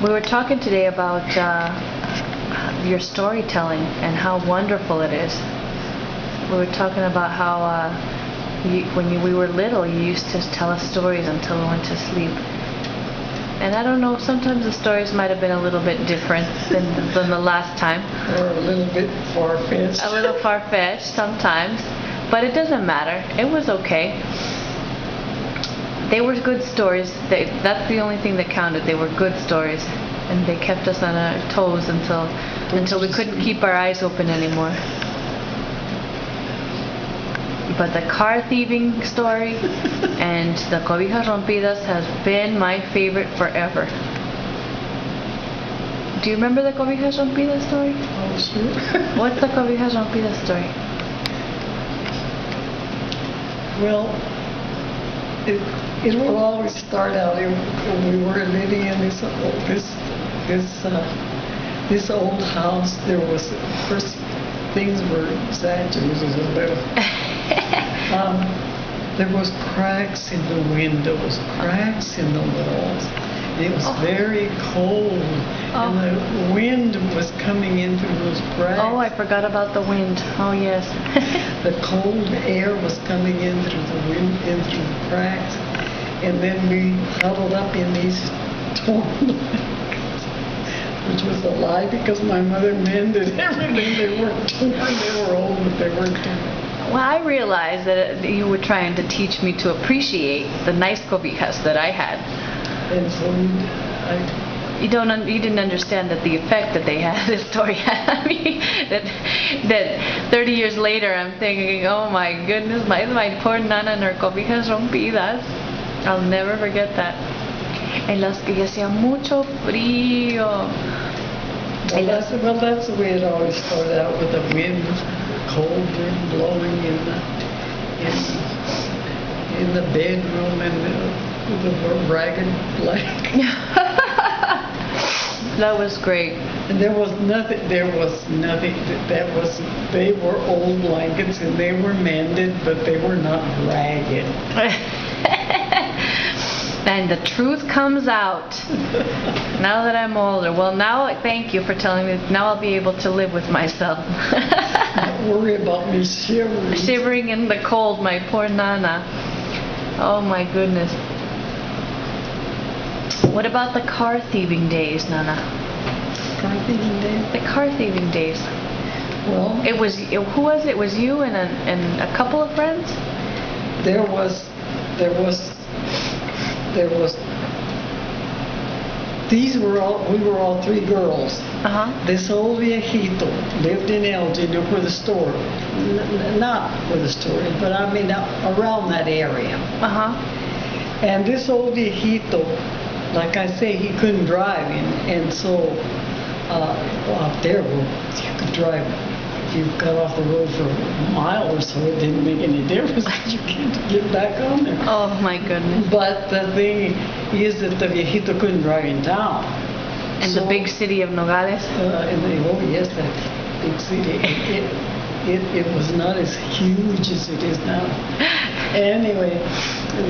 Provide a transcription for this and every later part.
We were talking today about your storytelling and how wonderful it is. We were talking about how we were little, you used to tell us stories until we went to sleep. And I don't know, sometimes the stories might have been a little bit different than the last time. Or a little bit far-fetched. A little far-fetched sometimes. But it doesn't matter. It was okay. They were good stories. That's the only thing that counted. They were good stories. And they kept us on our toes until we couldn't keep our eyes open anymore. But the car thieving story and the cobijas rompidas has been my favorite forever. Do you remember the cobijas rompidas story? Oh, sure. What's the cobijas rompidas story? Well, it will always start out when we were living in this old house. There was, first, things were exaggerated a little. There was cracks in the windows, cracks in the walls. It was very cold, and the wind was coming in through those cracks. Oh, I forgot about the wind. Oh, yes. The cold air was coming in through the wind, in through the cracks, and then we huddled up in these torn blankets, which was a lie because my mother mended everything. They weren't torn. They were old, but they weren't torn. Well, I realized that you were trying to teach me to appreciate the nice cobijas that I had. And so You didn't understand that the effect that they had, this story had on me. That 30 years later, I'm thinking, oh my goodness, my poor nana and her cobijas rompidas. I'll never forget that. En las que hacía mucho frío. Well, that's the way it always started out, with the wind, cold wind blowing in the bedroom and the ragged blanket. That was great. And there was nothing. They were old blankets and they were mended, but they were not ragged. And the truth comes out now that I'm older. Well, now, thank you for telling me. Now I'll be able to live with myself. Don't worry about me shivering. Shivering in the cold, my poor nana. Oh my goodness. What about the car thieving days, Nana? Car thieving days? The car thieving days. Well, who was it? It was you and a couple of friends? There was. We were all three girls. This old viejito lived in Elgin, where the store, not where the store is, but I mean around that area. And this old viejito, like I say, he couldn't drive, and so out there, you could drive. If you got off the road for a mile or so, it didn't make any difference. You can't get back on there. Oh my goodness! But the thing is that the viejito couldn't drive in town. In the big city of Nogales? Yes, that big city. It was not as huge as it is now. Anyway,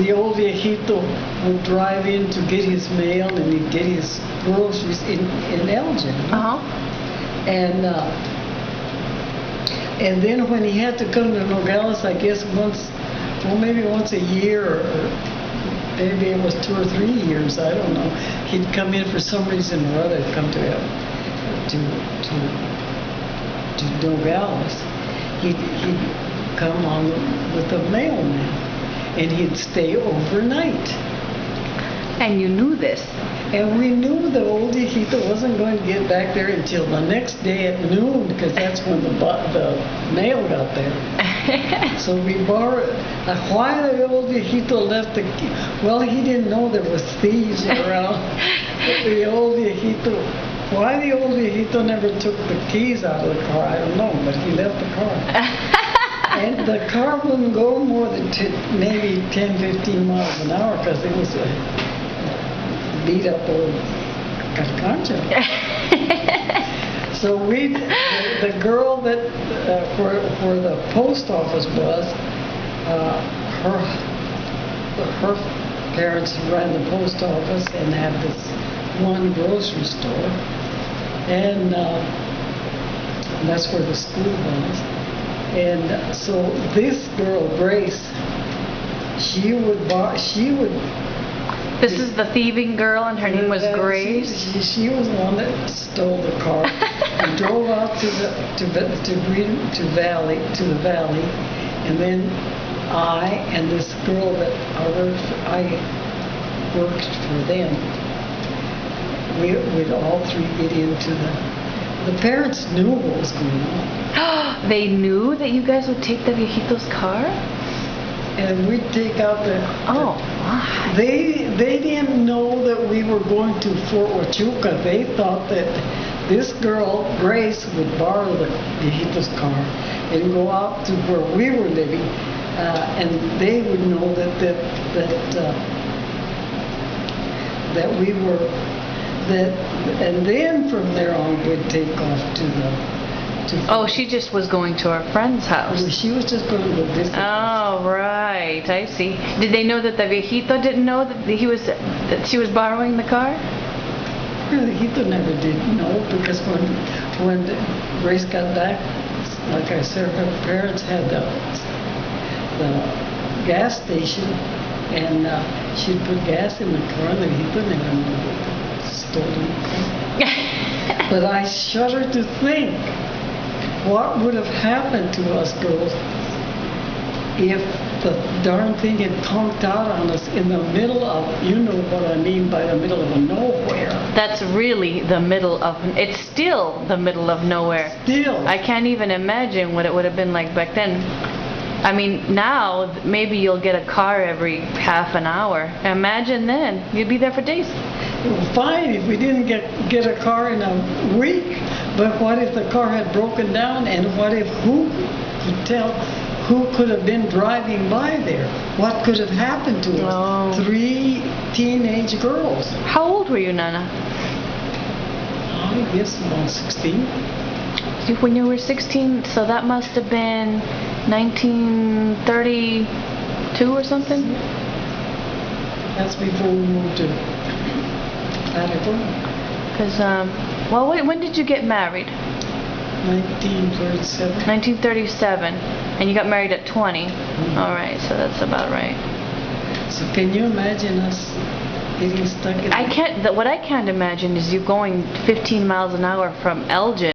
the old viejito would drive in to get his mail, and he'd get his groceries in Elgin. And then when he had to come to Nogales, I guess maybe once a year, or maybe it was 2 or 3 years, I don't know. He'd come in for some reason or other, come to Nogales. He'd come on with the mailman, and he'd stay overnight. And you knew this? And we knew the old viejito wasn't going to get back there until the next day at noon, because that's when the mail got there. So we borrowed. Why the old viejito left the key? Well, he didn't know there was thieves around. Why the old viejito never took the keys out of the car, I don't know, but he left the car. And the car wouldn't go more than maybe 10, 15 miles an hour, because it was a beat up old carcancha. So the girl that where the post office was, her parents ran the post office and had this one grocery store, and that's where the school was. And so this girl, Grace, she would. This is the thieving girl, and her name was Grace. She was the one that stole the car and drove out to the valley, and then I and this girl that I worked for them. We'd all three get into the parents knew what was going on. They knew that you guys would take the viejito's car? And we'd take out oh, my. They didn't know that we were going to Fort Huachuca. They thought that this girl, Grace, would borrow the viejito's car and go out to where we were living, and they would know that we were, and then from there on we'd take off to Oh, she just was going to her friend's house. She was just going to go visit. Oh, right. I see. Did they know that the viejito didn't know that she was borrowing the car? The viejito never did know, because when Grace got back, like I said, her parents had the gas station, and she'd put gas in the car, and the viejito never knew it was stolen. But I shudder to think what would have happened to us girls if the darn thing had conked out on us in the middle of, you know what I mean by the middle of nowhere. That's really the middle of, it's still the middle of nowhere. Still. I can't even imagine what it would have been like back then. I mean, now maybe you'll get a car every half an hour. Imagine then, you'd be there for days. Well, fine if we didn't get a car in a week, but what if the car had broken down, and what if who could have been driving by there? What could have happened to us? 3 teenage girls. How old were you, Nana? I guess about 16. When you were 16, so that must have been 1932 or something? That's before we moved to California. Because, well, when did you get married? 1937. 1937. And you got married at 20. Mm-hmm. All right, so that's about right. So can you imagine us getting stuck in... What I can't imagine is you going 15 miles an hour from Elgin